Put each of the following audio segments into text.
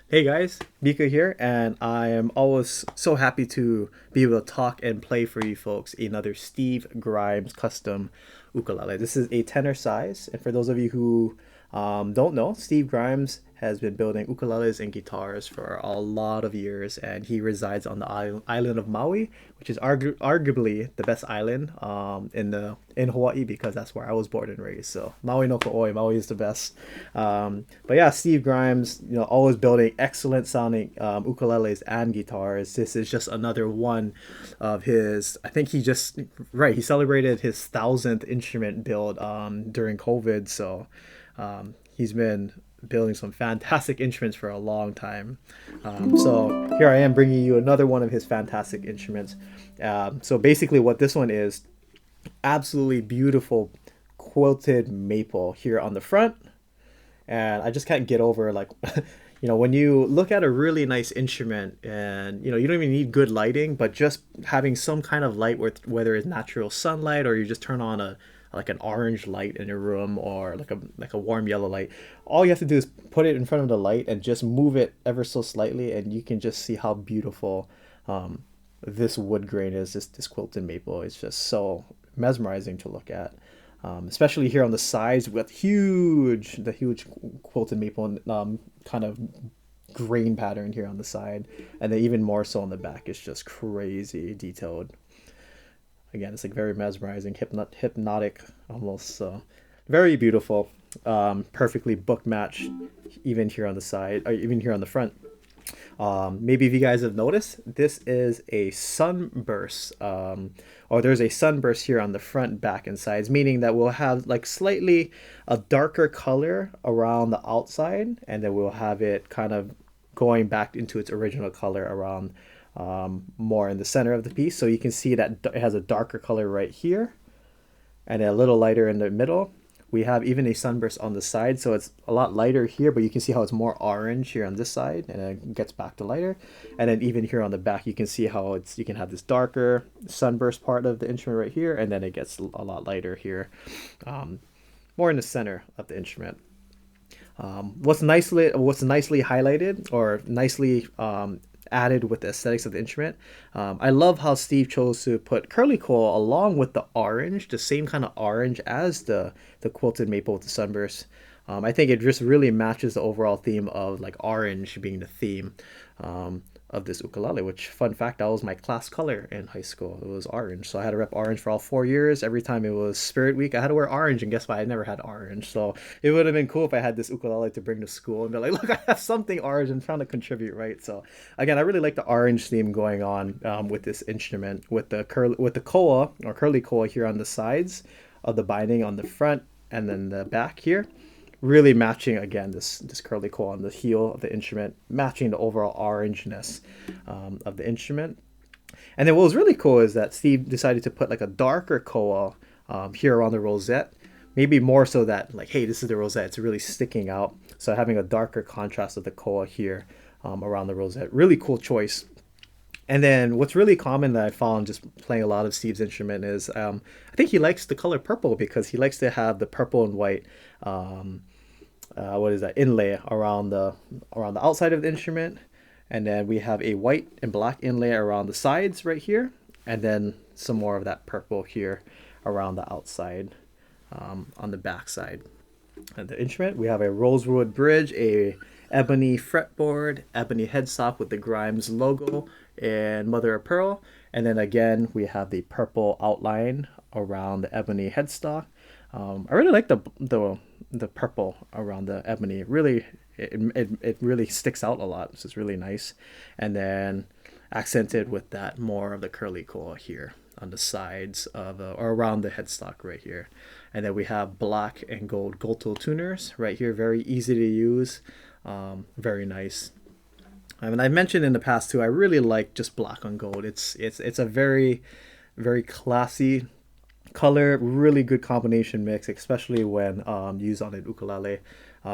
Hey guys, Mika here, and I am always so happy to be able to talk and play for you folks another Steve Grimes custom ukulele. This is a tenor size, and for those of you who don't know, Steve Grimes has been building ukuleles and guitars for a lot of years, and he resides on the island of Maui, which is arguably the best island in Hawaii because that's where I was born and raised. So Maui no Ko'oi, Maui is the best. But yeah, Steve Grimes, always building excellent sounding ukuleles and guitars. This is just another one of his. I think he just right. He celebrated his 1,000th instrument build during COVID, so he's been building some fantastic instruments for a long time. So here I am bringing you another one of his fantastic instruments. So basically, what this one is, absolutely beautiful quilted maple here on the front, and I just can't get over like when you look at a really nice instrument and you don't even need good lighting, but just having some kind of light with whether it's natural sunlight or you just turn on a like an orange light in your room or like a warm yellow light. All you have to do is put it in front of the light and just move it ever so slightly, and you can just see how beautiful this wood grain is. This quilted maple is just so mesmerizing to look at, especially here on the sides with the huge quilted maple kind of grain pattern here on the side, and then even more so on the back. It's just crazy detailed. Again, it's like very mesmerizing, hypnotic almost. So very beautiful, perfectly book matched, even here on the side, or even here on the front. Maybe if you guys have noticed, this is a sunburst, or there's a sunburst here on the front, back, and sides, meaning that we'll have like slightly a darker color around the outside, and then we'll have it kind of going back into its original color around more in the center of the piece. So you can see that it has a darker color right here, and a little lighter in the middle. We have even a sunburst on the side, so it's a lot lighter here, but you can see how it's more orange here on this side, and then it gets back to lighter. And then even here on the back, you can see how you can have this darker sunburst part of the instrument right here, and then it gets a lot lighter here, more in the center of the instrument. What's nicely highlighted or nicely added with the aesthetics of the instrument. I love how Steve chose to put curly coal along with the orange, the same kind of orange as the quilted maple with the sunburst. I think it just really matches the overall theme of like orange being the theme of this ukulele. Which, fun fact, that was my class color in high school. It was orange, so I had to rep orange for all 4 years. Every time it was Spirit Week, I had to wear orange, and guess what? I never had orange. So it would have been cool if I had this ukulele to bring to school and be like, "Look, I have something orange and trying to contribute." Right. So again, I really like the orange theme going on with this instrument, with the koa or curly koa here on the sides of the binding on the front and then the back here, really matching again this curly coil on the heel of the instrument, matching the overall orangeness of the instrument. And then what was really cool is that Steve decided to put like a darker coil here around the rosette, maybe more so that like, hey, this is the rosette, it's really sticking out. So having a darker contrast of the coil here around the rosette, really cool choice. And then what's really common that I found just playing a lot of Steve's instrument is I think he likes the color purple because he likes to have the purple and white um, what is that inlay around the outside of the instrument, and then we have a white and black inlay around the sides right here, and then some more of that purple here around the outside on the back side of the instrument. We have a rosewood bridge, a ebony fretboard, ebony headstock with the Grimes logo and mother of pearl, and then again we have the purple outline around the ebony headstock. I really like the purple around the ebony. It really sticks out a lot. So it's really nice, and then accented with that more of the curly coil here on the sides of or around the headstock right here. And then we have black and gold tool tuners right here, very easy to use, very nice. I mean, I mentioned in the past too, I really like just black on gold. It's a very classy color, really good combination mix, especially when used on an ukulele.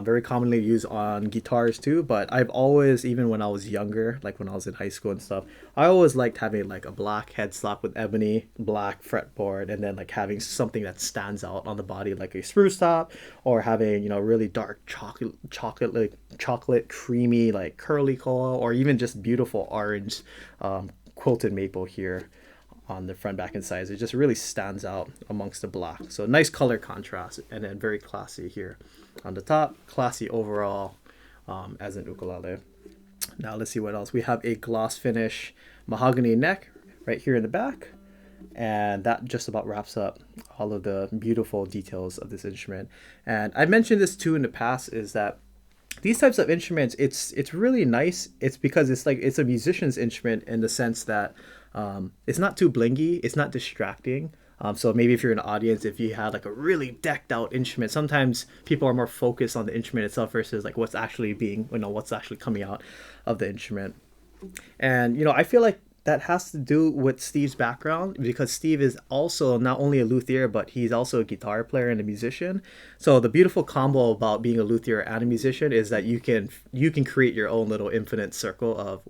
very commonly used on guitars too. But I've always, even when I was younger, like when I was in high school and stuff, I always liked having like a black headstock with ebony, black fretboard, and then like having something that stands out on the body, like a spruce top, or having, you know, really dark chocolate creamy like curly coil, or even just beautiful orange quilted maple here on the front, back, and sides. It just really stands out amongst the black. So nice color contrast, and then very classy here on the top. Classy overall as an ukulele. Now let's see what else. We have a gloss finish mahogany neck right here in the back. And that just about wraps up all of the beautiful details of this instrument. And I mentioned this too in the past, is that these types of instruments, it's really nice. It's because it's a musician's instrument in the sense that it's not too blingy, it's not distracting. So maybe if you're an audience, if you had like a really decked out instrument, sometimes people are more focused on the instrument itself versus like what's actually being, you know, what's actually coming out of the instrument. And, you know, I feel like that has to do with Steve's background, because Steve is also not only a luthier, but he's also a guitar player and a musician. So the beautiful combo about being a luthier and a musician is that you can create your own little infinite circle of,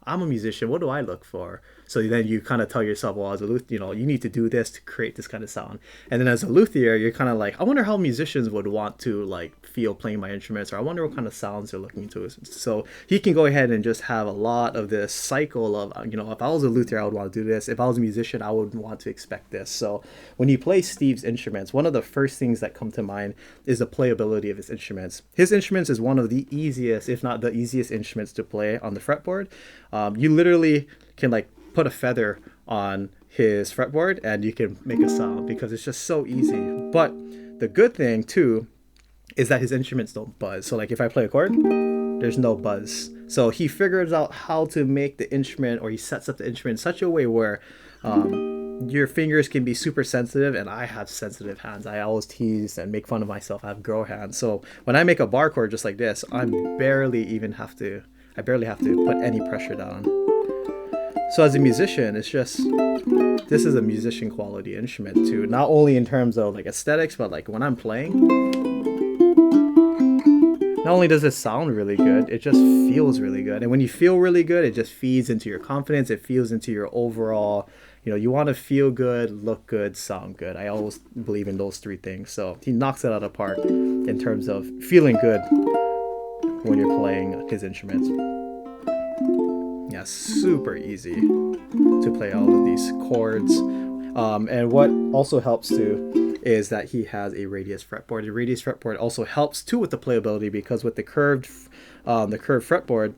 I'm a musician, what do I look for? So then you kind of tell yourself, well, as a luthier, you know, you need to do this to create this kind of sound. And then as a luthier, you're kind of like, I wonder how musicians would want to like feel playing my instruments, or I wonder what kind of sounds they're looking to. So he can go ahead and just have a lot of this cycle of, you know, if I was a luthier, I would want to do this. If I was a musician, I would want to expect this. So when you play Steve's instruments, one of the first things that come to mind is the playability of his instruments. His instruments is one of the easiest, if not the easiest instruments to play on the fretboard. You literally can like put a feather on his fretboard and you can make a sound because it's just so easy. But the good thing too is that his instruments don't buzz. So like if I play a chord, there's no buzz. So he figures out how to make the instrument, or he sets up the instrument in such a way where your fingers can be super sensitive, and I have sensitive hands. I always tease and make fun of myself. I have girl hands. So when I make a bar chord just like this, I barely have to put any pressure down. So as a musician, it's just, this is a musician quality instrument too. Not only in terms of like aesthetics, but like when I'm playing, not only does it sound really good, it just feels really good. And when you feel really good, it just feeds into your confidence. It feeds into your overall, you know, you want to feel good, look good, sound good. I always believe in those three things. So he knocks it out of the park in terms of feeling good when you're playing his instruments. Yeah, super easy to play all of these chords. And what also helps too is that he has a radius fretboard. The radius fretboard also helps too with the playability, because with the curved fretboard,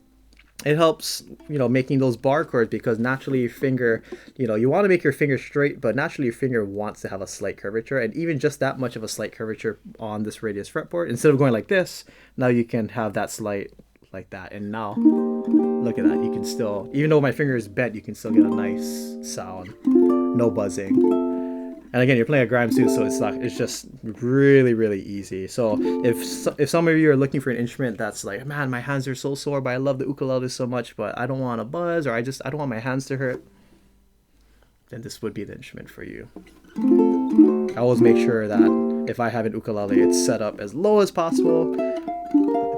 it helps, you know, making those bar chords, because naturally your finger, you know, you want to make your finger straight, but naturally your finger wants to have a slight curvature, and even just that much of a slight curvature on this radius fretboard, instead of going like this, now you can have that slight like that. And now look at that, you can still, even though my finger is bent, you can still get a nice sound, no buzzing. And again, you're playing a Grimes too, so it's just really, really easy. So if some of you are looking for an instrument that's like, man, my hands are so sore, but I love the ukulele so much, but I don't want to buzz, or I don't want my hands to hurt, then this would be the instrument for you. I always make sure that if I have an ukulele, it's set up as low as possible,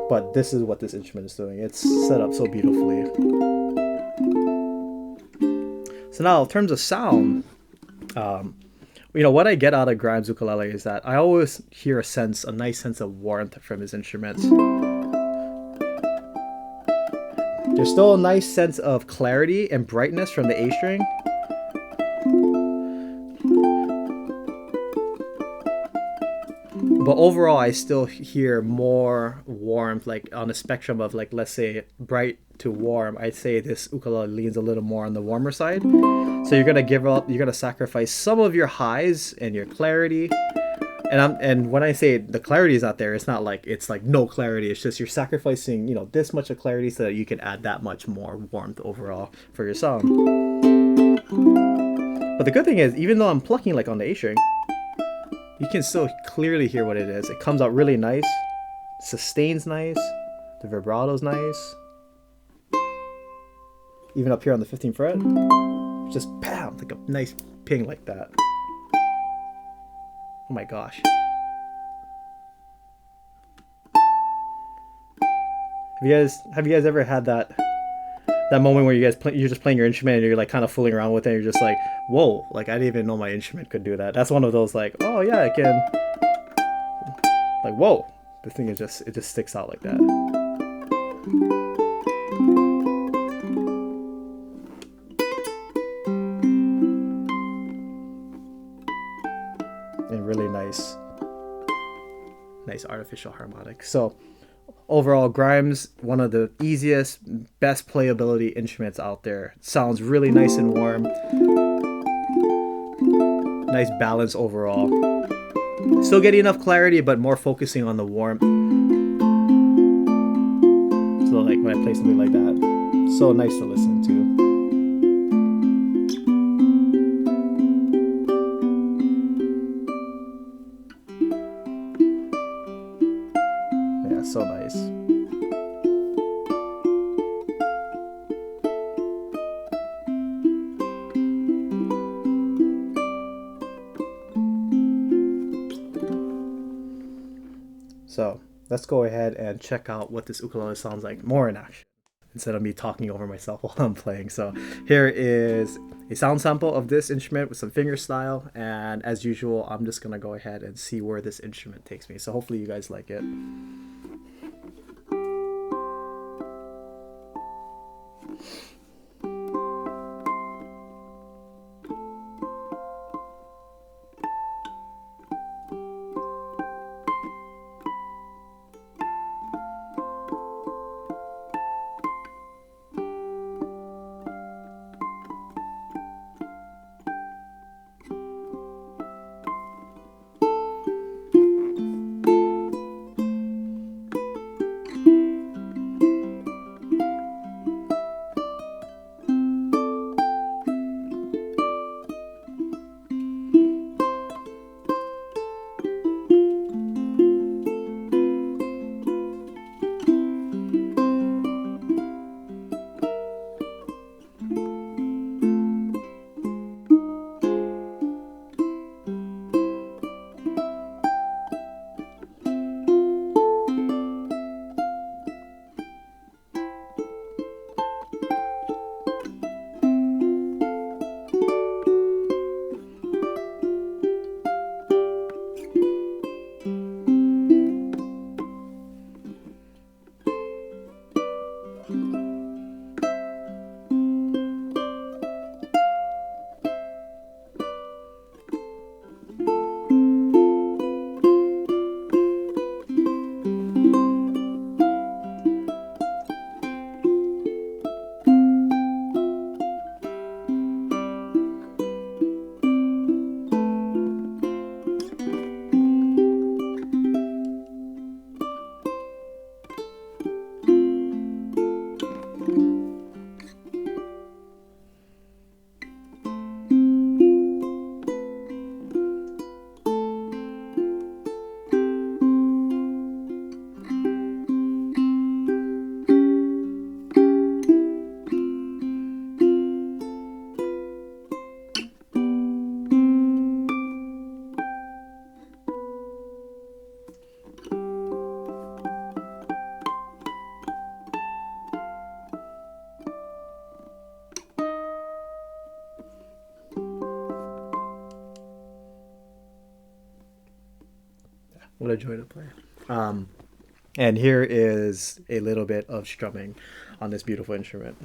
but this is what this instrument is doing. It's set up so beautifully. So now, in terms of sound, you know, what I get out of Grimes ukulele is that I always hear a nice sense of warmth from his instruments. There's still a nice sense of clarity and brightness from the A string. But overall, I still hear more warmth, like on a spectrum of like, let's say bright to warm. I'd say this ukulele leans a little more on the warmer side. So you're gonna sacrifice some of your highs and your clarity. And when I say the clarity is not there, it's not like it's like no clarity. It's just you're sacrificing, you know, this much of clarity so that you can add that much more warmth overall for your song. But the good thing is, even though I'm plucking like on the A string, you can still clearly hear what it is. It comes out really nice. Sustain's nice. The vibrato's nice. Even up here on the 15th fret, just bam, like a nice ping like that. Oh my gosh. Have you guys ever had that moment where you're just playing your instrument and you're like kind of fooling around with it and you're just like, whoa, like I didn't even know my instrument could do that. That's one of those like, oh yeah, I can, like, whoa, the thing is just, it just sticks out like that. And really nice artificial harmonic. So overall, Grimes, one of the easiest, best playability instruments out there. Sounds really nice and warm. Nice balance overall. Still getting enough clarity, but more focusing on the warmth. So like when I play something like that, so nice to listen to. Yeah, so nice. So let's go ahead and check out what this ukulele sounds like more in action instead of me talking over myself while I'm playing. So here is a sound sample of this instrument with some finger style, and as usual, I'm just gonna go ahead and see where this instrument takes me. So hopefully you guys like it. What a joy to play. And here is a little bit of strumming on this beautiful instrument.